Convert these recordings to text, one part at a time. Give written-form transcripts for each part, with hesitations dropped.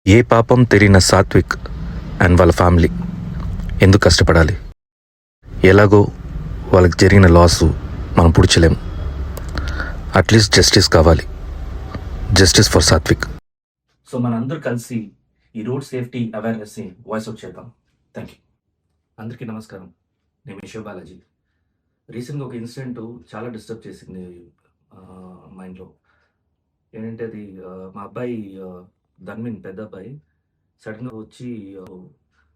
ఏ పాపం తెలియని సాత్విక్ అండ్ వాళ్ళ ఫ్యామిలీ ఎందుకు కష్టపడాలి? ఎలాగో వాళ్ళకి జరిగిన లాసు మనం పుడిచలేం. అట్లీస్ట్ జస్టిస్ కావాలి. Justice for Sathvik. సో మనందరూ కలిసి ఈ రోడ్ సేఫ్టీ అవేర్నెస్ని వాయిస్ అవుట్ చేద్దాం. Thank you. అందరికీ నమస్కారం. నేను మీ బాలాజీ. రీసెంట్గా ఒక ఇన్సిడెంట్ చాలా డిస్టర్బ్ చేసింది మైండ్లో. ఏంటంటే అది మా అబ్బాయి ధన్విన్, పెద్ద అబ్బాయి సడన్గా వచ్చి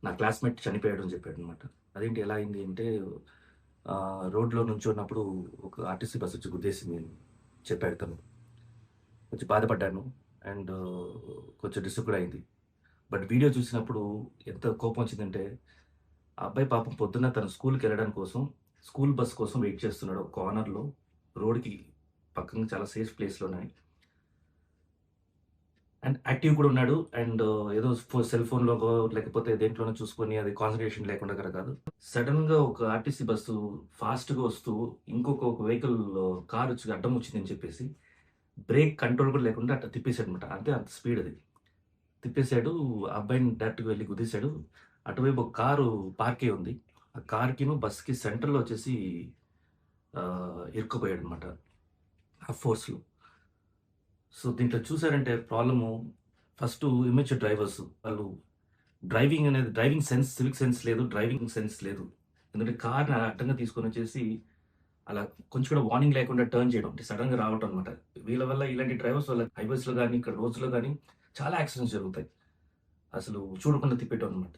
నా క్లాస్మేట్ చనిపోయాడు అని చెప్పాడు అనమాట. అదేంటి ఎలా అయింది అంటే రోడ్లో నుంచున్నప్పుడు ఒక ఆర్టీసీ బస్ వచ్చి గుద్దేసింది అని చెప్పాడు తను. కొంచెం బాధపడ్డాను అండ్ కొంచెం డిస్టర్బ్ కూడా అయింది. బట్ వీడియో చూసినప్పుడు ఎంత కోపం వచ్చిందంటే, ఆ అబ్బాయి పాపం పొద్దున్న తన స్కూల్కి వెళ్ళడం కోసం స్కూల్ బస్ కోసం వెయిట్ చేస్తున్నాడు కార్నర్లో, రోడ్కి పక్కన చాలా సేఫ్ ప్లేస్లోనే. అండ్ యాక్టివ్ కూడా ఉన్నాడు అండ్ ఏదో సెల్ ఫోన్లో లేకపోతే దేంట్లోనో చూసుకొని అది కాన్సన్ట్రేషన్ లేకుండా కదా కాదు. సడన్గా ఒక ఆర్టీసీ బస్సు ఫాస్ట్గా వస్తూ ఇంకొక వెహికల్ కార్ వచ్చి అడ్డం వచ్చిందని చెప్పేసి బ్రేక్ కంట్రోల్ కూడా లేకుండా అట్లా తిప్పేశాడు అనమాట. అంటే అంత స్పీడ్ అది తిప్పేశాడు. అబ్బాయిని డైరెక్ట్గా వెళ్ళి గుద్దేశాడు. అటువైపు ఒక కారు పార్క్ అయి ఉంది. ఆ కార్కిను బస్కి సెంటర్లో వచ్చేసి ఇరుక్కుపోయాడు అనమాట ఆ ఫోర్స్లో. సో దీంట్లో చూసారంటే ప్రాబ్లము ఫస్ట్ ఇమెచ్యూర్ డ్రైవర్స్. వాళ్ళు డ్రైవింగ్ సెన్స్, సివిక్ సెన్స్ లేదు, డ్రైవింగ్ సెన్స్ లేదు. ఎందుకంటే కార్ని అడ్డంగా తీసుకొని వచ్చేసి అలా కొంచెం కూడా వార్నింగ్ లేకుండా టర్న్ చేయడం, అంటే సడన్గా రావటం అనమాట. వీళ్ళ వల్ల, ఇలాంటి డ్రైవర్స్ వల్ల హైవేస్లో కానీ ఇక్కడ రోడ్స్లో కానీ చాలా యాక్సిడెంట్స్ జరుగుతాయి. అసలు చూడకుండా తిప్పేయటం అనమాట.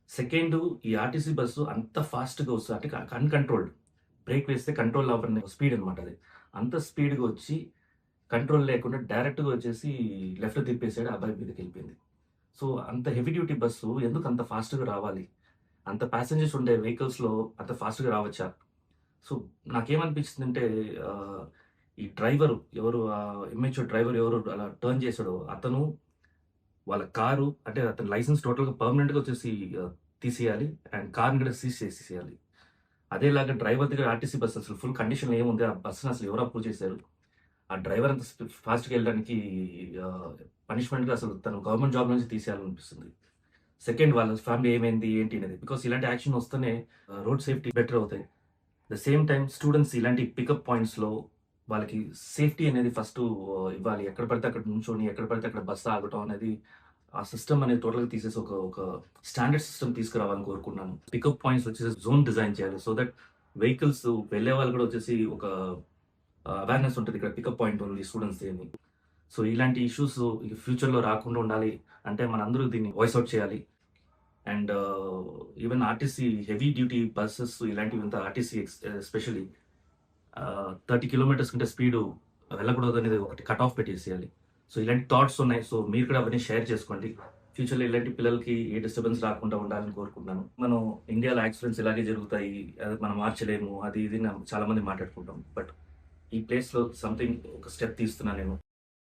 సెకండ్, ఈ ఆర్టీసీ బస్సు అంత ఫాస్ట్గా వస్తుంది, అంటే అన్కంట్రోల్డ్. బ్రేక్ వేస్తే కంట్రోల్ అవ్వని స్పీడ్ అనమాట. అది అంత స్పీడ్గా వచ్చి కంట్రోల్ లేకుండా డైరెక్ట్గా వచ్చేసి లెఫ్ట్ తిప్పేసాడు. అబ్బాయి మీదకి వెళ్ళిపోయింది. సో అంత హెవీ డ్యూటీ బస్సు ఎందుకు అంత ఫాస్ట్గా రావాలి? అంత ప్యాసింజర్స్ ఉండే వెహికల్స్లో అంత ఫాస్ట్గా రావచ్చా? సో నాకేమనిపించిందంటే ఈ డ్రైవరు ఎవరు, ఇమ్మెచ్యూర్ డ్రైవర్ ఎవరు అలా టర్న్ చేశాడో అతను వాళ్ళ కారు, అంటే అతని లైసెన్స్ టోటల్గా పర్మనెంట్గా వచ్చేసి తీసేయాలి అండ్ కార్ని కూడా సీజ్ చేసేయాలి. అదేలాగా డ్రైవర్ దగ్గర ఆర్టీసీ బస్ అసలు ఫుల్ కండిషన్లో ఏముంది? ఆ బస్సును అసలు ఎవరు అప్రూవ్ చేశారు? ఆ డ్రైవర్ అంత ఫాస్ట్గా వెళ్ళడానికి పనిష్మెంట్గా అసలు తను గవర్నమెంట్ జాబ్ నుంచి తీసేయాలనిపిస్తుంది. సెకండ్, వాళ్ళ ఫ్యామిలీ ఏమైంది ఏంటి అనేది, బికాస్ ఇలాంటి యాక్షన్ వస్తేనే రోడ్ సేఫ్టీ బెటర్ అవుతాయి. ద సేమ్ టైం స్టూడెంట్స్ ఇలాంటి పికప్ పాయింట్స్లో వాళ్ళకి సేఫ్టీ అనేది ఫస్ట్ ఇవ్వాలి. ఎక్కడ పడితే అక్కడ నుంచొని ఎక్కడ పడితే అక్కడ బస్సు ఆగటం అనేది, ఆ సిస్టమ్ అనేది టోటల్గా తీసేసి ఒక స్టాండర్డ్ సిస్టమ్ తీసుకురావాలని కోరుకున్నాను. పికప్ పాయింట్స్ వచ్చేసి జోన్ డిజైన్ చేయాలి, సో దట్ వెహికల్స్ వెళ్ళే వాళ్ళు కూడా వచ్చేసి ఒక అవేర్నెస్ ఉంటుంది ఇక్కడ పికప్ పాయింట్ ఉంది స్టూడెంట్స్ అని. సో ఇలాంటి ఇష్యూస్ ఫ్యూచర్లో రాకుండా ఉండాలి అంటే మనందరూ దీన్ని వాయిస్ అవుట్ చేయాలి. And even RTC heavy duty buses ఇలాంటివి అంతా, ఆర్టీసీ ఎస్పెషలీ 30 కిలోమీటర్స్ కంటే స్పీడు వెళ్ళకూడదు అనేది ఒకటి కట్ ఆఫ్ పెట్టేసేయాలి. సో ఇలాంటి థాట్స్ ఉన్నాయి. సో మీరు కూడా అవన్నీ షేర్ చేసుకోండి. ఫ్యూచర్లో ఇలాంటి పిల్లలకి ఏ డిస్టర్బెన్స్ రాకుండా ఉండాలని కోరుకుంటున్నాను. మనం ఇండియాలో యాక్సిడెంట్స్ ఇలాగే జరుగుతాయి, అది మనం మార్చలేము, అది ఇది చాలా మంది మాట్లాడుకుంటాం. బట్ ఈ ప్లేస్లో సంథింగ్ ఒక స్టెప్ తీస్తున్నాను నేను.